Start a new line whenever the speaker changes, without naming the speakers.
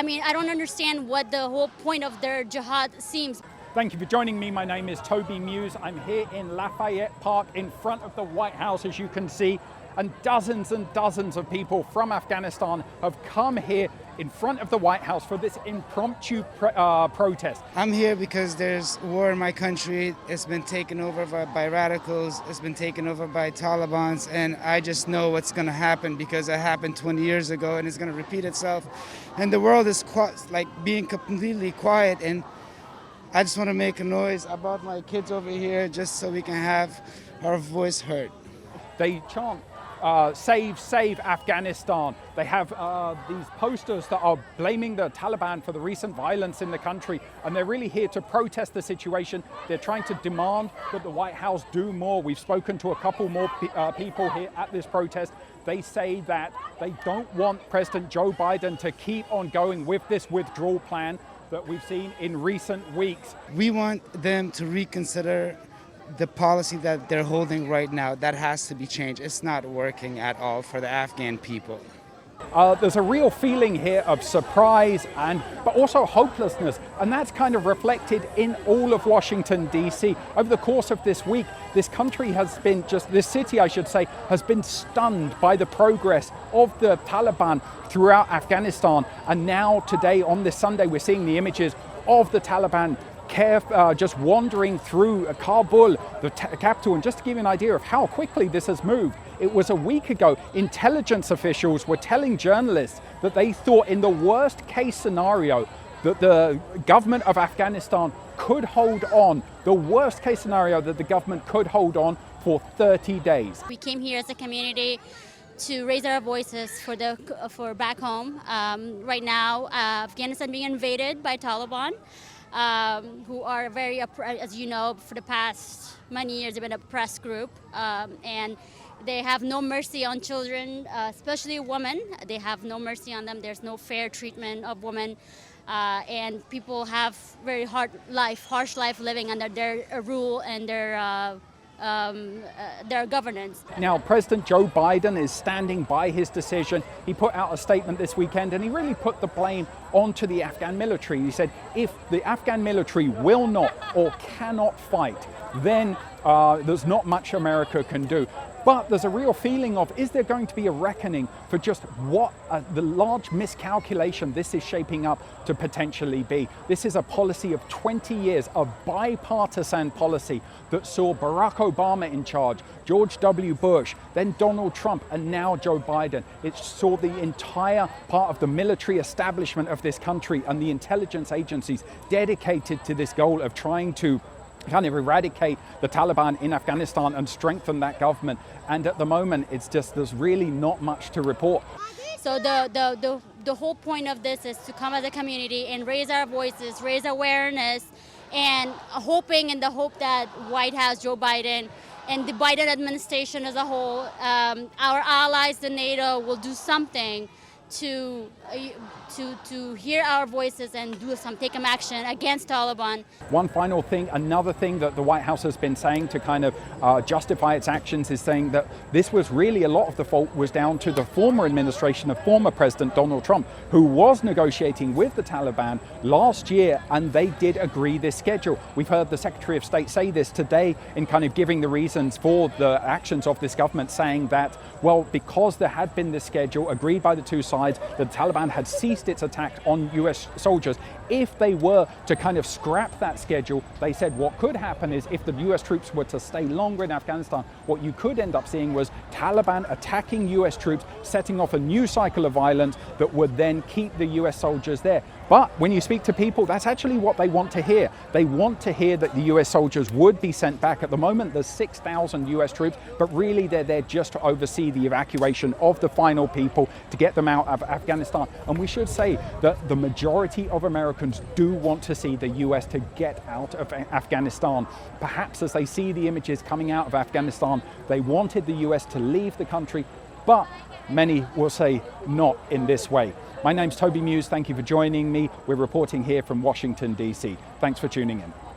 I mean, I don't understand what the whole point of their jihad seems.
Thank you for joining me. My name is Toby Muse. I'm here in Lafayette Park in front of the White House, as you can see, and dozens of people from Afghanistan have come here in front of the White House for this impromptu protest.
I'm here because there's war in my country. It's been taken over by radicals. It's been taken over by Taliban, and I just know what's going to happen because it happened 20 years ago, and it's going to repeat itself. And the world is being completely quiet, and I just want to make a noise. I brought my kids over here just so we can have our voice heard.
They chant, save Afghanistan. They have these posters that are blaming the Taliban for the recent violence in the country, and they're really here to protest the situation. They're trying to demand that the White House do more. We've spoken to a couple more people here at this protest. They say that they don't want President Joe Biden to keep on going with this withdrawal plan that we've seen in recent weeks.
We want them to reconsider the policy that they're holding right now. That has to be changed. It's not working at all for the Afghan people.
There's a real feeling here of surprise but also hopelessness, and that's kind of reflected in all of Washington, D.C. Over the course of this week, this country has been this city, I should say, has been stunned by the progress of the Taliban throughout Afghanistan. And now today, on this Sunday, we're seeing the images of the Taliban just wandering through Kabul, the capital. And just to give you an idea of how quickly this has moved, it was a week ago, intelligence officials were telling journalists that they thought in the worst case scenario that the government of Afghanistan could hold on, the worst case scenario that the government could hold on for 30 days.
We came here as a community to raise our voices for back home. Right now, Afghanistan being invaded by Taliban, who are very, as you know, for the past many years, they've been an oppressed group, and they have no mercy on children, especially women. They have no mercy on them. There's no fair treatment of women, and people have very harsh life living under their rule and their governance.
Now, President Joe Biden is standing by his decision. He put out a statement this weekend, and he really put the blame onto the Afghan military. He said, if the Afghan military will not or cannot fight, then there's not much America can do. But there's a real feeling of, is there going to be a reckoning for just what the large miscalculation this is shaping up to potentially be? This is a policy of 20 years, a bipartisan policy that saw Barack Obama in charge, George W. Bush, then Donald Trump, and now Joe Biden. It saw the entire part of the military establishment of this country and the intelligence agencies dedicated to this goal of trying to kind of eradicate the Taliban in Afghanistan and strengthen that government. And at the moment, it's just, there's really not much to report.
So the whole point of this is to come as a community and raise our voices, raise awareness, and hoping in the hope that White House, Joe Biden, and the Biden administration as a whole, our allies, the NATO, will do something to hear our voices and take some action against Taliban.
One final thing, another thing that the White House has been saying to kind of justify its actions is saying that this was really, a lot of the fault was down to the former administration of former President Donald Trump, who was negotiating with the Taliban last year, and they did agree this schedule. We've heard the Secretary of State say this today in kind of giving the reasons for the actions of this government, saying that, well, because there had been this schedule agreed by the two sides, the Taliban had ceased its attack on US soldiers. If they were to kind of scrap that schedule, they said what could happen is if the US troops were to stay longer in Afghanistan, what you could end up seeing was Taliban attacking US troops, setting off a new cycle of violence that would then keep the US soldiers there. But when you speak to people, that's actually what they want to hear. They want to hear that the US soldiers would be sent back. At the moment, there's 6,000 US troops, but really they're there just to oversee the evacuation of the final people to get them out of Afghanistan. And we should say that the majority of Americans do want to see the US to get out of Afghanistan. Perhaps as they see the images coming out of Afghanistan, they wanted the US to leave the country, but many will say not in this way. My name's Toby Muse. Thank you for joining me. We're reporting here from Washington, D.C. Thanks for tuning in.